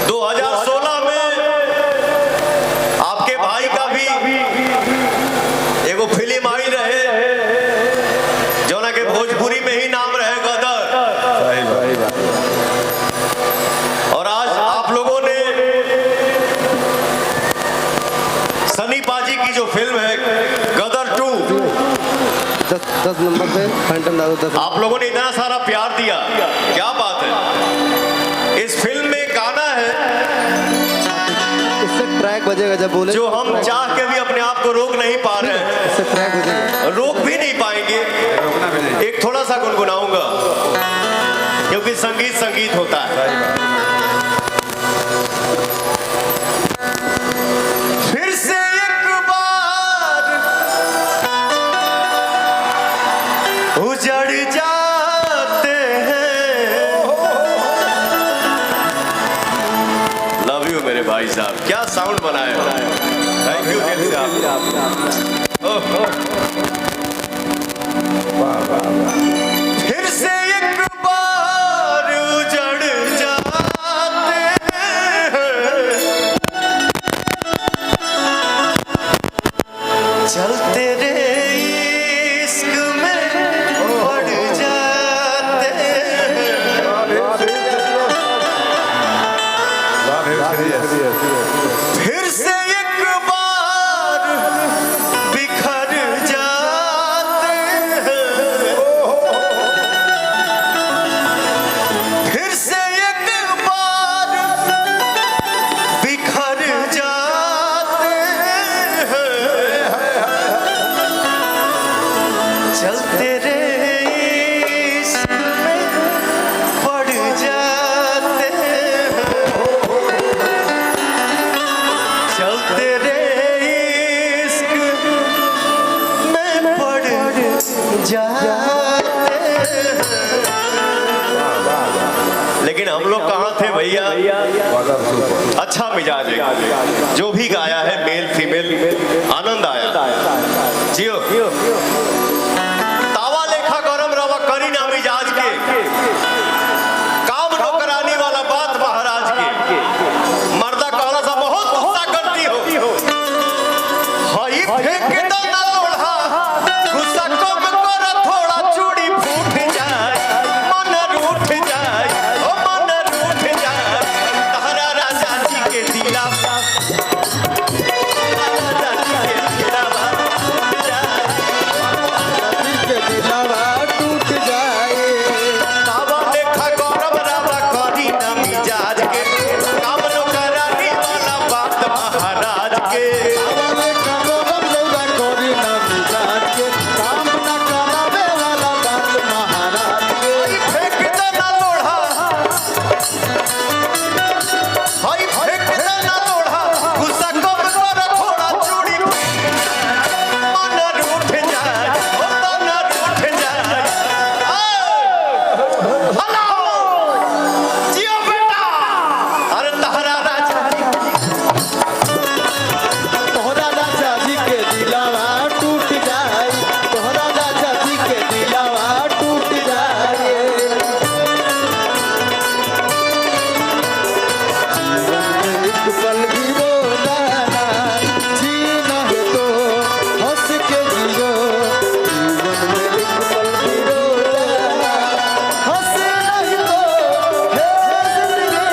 2016 में आपके भाई का भी एगो फिल्म आई रहे जो ना के भोजपुरी में ही नाम रहे गदर। और आज आप लोगों ने सनी पाजी की जो फिल्म है गदर 2 10 नंबर पे फैंटम दादू 10 आप लोगों ने इतना सारा प्यार दिया, क्या बात है। इस फिल्म में गाना है इससे ट्रैक बजेगा जब बोले जो हम चाह के भी अपने आप को रोक नहीं पा रहे हैं, इससे ट्रैक बजेगा, रोक भी नहीं पाएंगे। एक थोड़ा सा गुनगुनाऊंगा क्योंकि संगीत संगीत होता है। फिर से एक बार उजड़ जाते हैं। लव यू मेरे भाई साहब, क्या साउंड बनाए हो, थैंक यू दिल से आप। फिर से एक बार उजड़ जाते हैं, चलते रे इश्क में पड़ जाते हैं। फिर से एक बार बिखर जाते हैं, फिर से एक बार बिखर जाते हैं, चलते रे इश्क में पड़ जाते हैं, चलते रे इश्क में पड़ जाते हैं। लेकिन हम लोग कहाँ थे भैया, अच्छा मिजाज है, जो भी गाया है मेल फीमेल आनंद आया। जियो तावा लेखा गरम रवा करी ना मिजाज के, काम नौकरानी वाला बात महाराज के। मर्दा कहला सा बहुत गुस्सा करती हो, हई फेंक दो ना लोढ़ा, गुस्सा कम कर थोड़ा चूड़ी फूट जाए, मन रूठ जाए, ओ मन रूठ जाए। तहरा राजा जी के दिला टूट जाए तावा लेखा गरम रवा करी ना मिजाज के, काम नौकरानी वाला बात महाराज के। हई फेंक दो ना लोढ़ा, हई फेंक दो ना लोढ़ा, गुस्सा कम कर थोड़ा चूड़ी मन रूठ जाए, ओ मन रूठ जाए। हेलो जियो बेटा, अरे तहरा राजा तोहरा राजा जी के दिलावा टूट जाए, तोहरा राजा जी के दिलावा टूट जाए। एक पल भी रोना ना, जीना है तो हंस के जियो। जीवन में एक पल भी रोना ना, हंस नहीं तो है जिंदगी,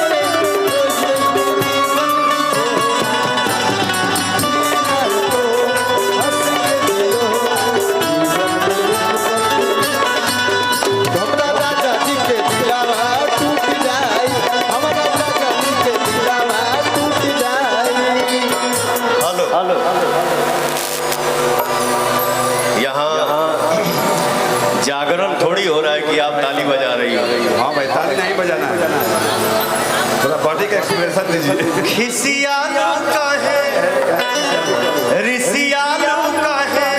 रोज जिंदगी बन हमरा राजा जी के दिलावा टूट जाए, हमरा राजा जी के दिलावा टूट जाए। हेलो यहाँ जागरण थोड़ी हो रहा है कि आप ताली बजा रही हो। हाँ भाई, ताली नहीं बजाना है। थोड़ा बॉडी का एक्सप्रेशन दीजिए। खिसियालू काहे रिसियालू काहे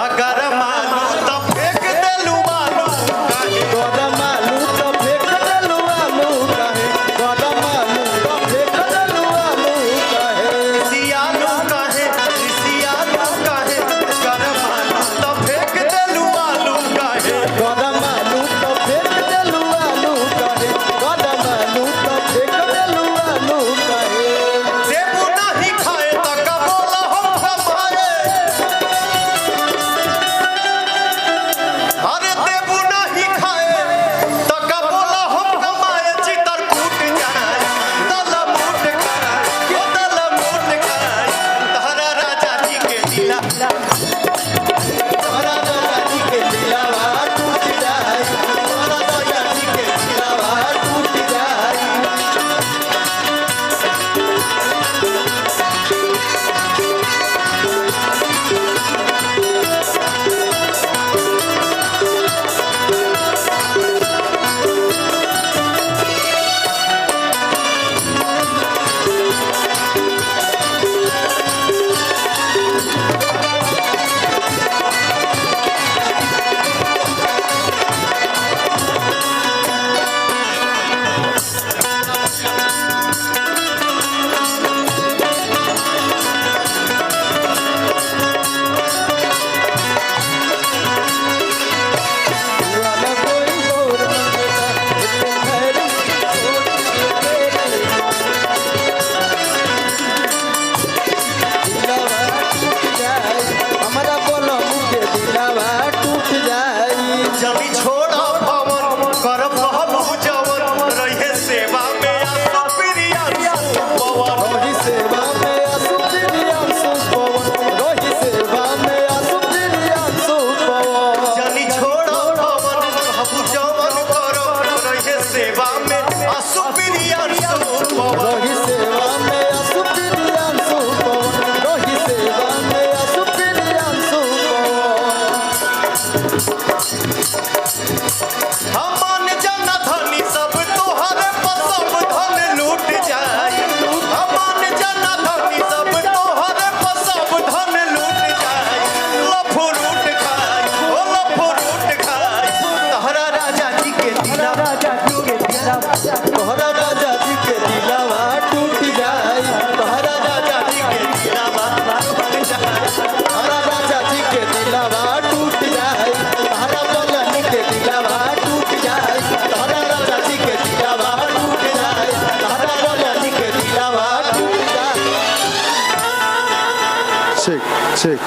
अगर मालू तो फेंक देलू मालू काहे गरम आलू तो फेंक देलू आलू काहे गरम आलू तो फेंक देलू आलू काहे खिसियालू काहे रिसियालू काहे अगर मालू तो फेंक देलू मालू काहे गरम आलू तो फेंक देलू आलू काहे गरम आलू तो फेंक देलू आलू काहे देबू नहीं खाए तो कबोला हम कमाए अरे देबू नहीं खाए तो कबोला हम कमाए चितर फूट जाए दल मुट खाए ओ दल मुट खाए तहरा राजा जी के दिला तोहरा राजा जी के दिलवा टूट जाए तोहरा राजा जी के दिलवा टूट जाए वाला कोई और मंगता दिलवा टूट जाए हमारा बोलो मुझे दिलवा टूट जाए जमी छोड़ा पवन कर बहबू जवन रहे सेवा में आसो प्रिया पवन रोही सेवा में असुप्रियां सुपवन रोही सेवा में असुप्रियां सुपवन जनी छोड़ा पवन बहबू जवन कर रहे सेवा में आसो प्रिया पवन रोही सेवा में असुप्रियां सुपवन रोही सेवा में असुप्रियां सुपवन हमान जन धनी सब तोहरे पसब धन लूट जाए हमान जन धनी सब तोहरे पसब धन लूट जाए लफुरूट खाए ओ लफुरूट खाए तहरा राजा जी के दिला तोहरा राजा जी के दिलवा टूट जाए तोहरा राजा जी के तोहरा राजा जी के दिलवा टूट जाए तोहरा बोलन के दिलवा टूट जाए तोहरा राजा जी के दिलवा टूट जाए तोहरा बोलन के दिलवा टूट जाए ठीक ठीक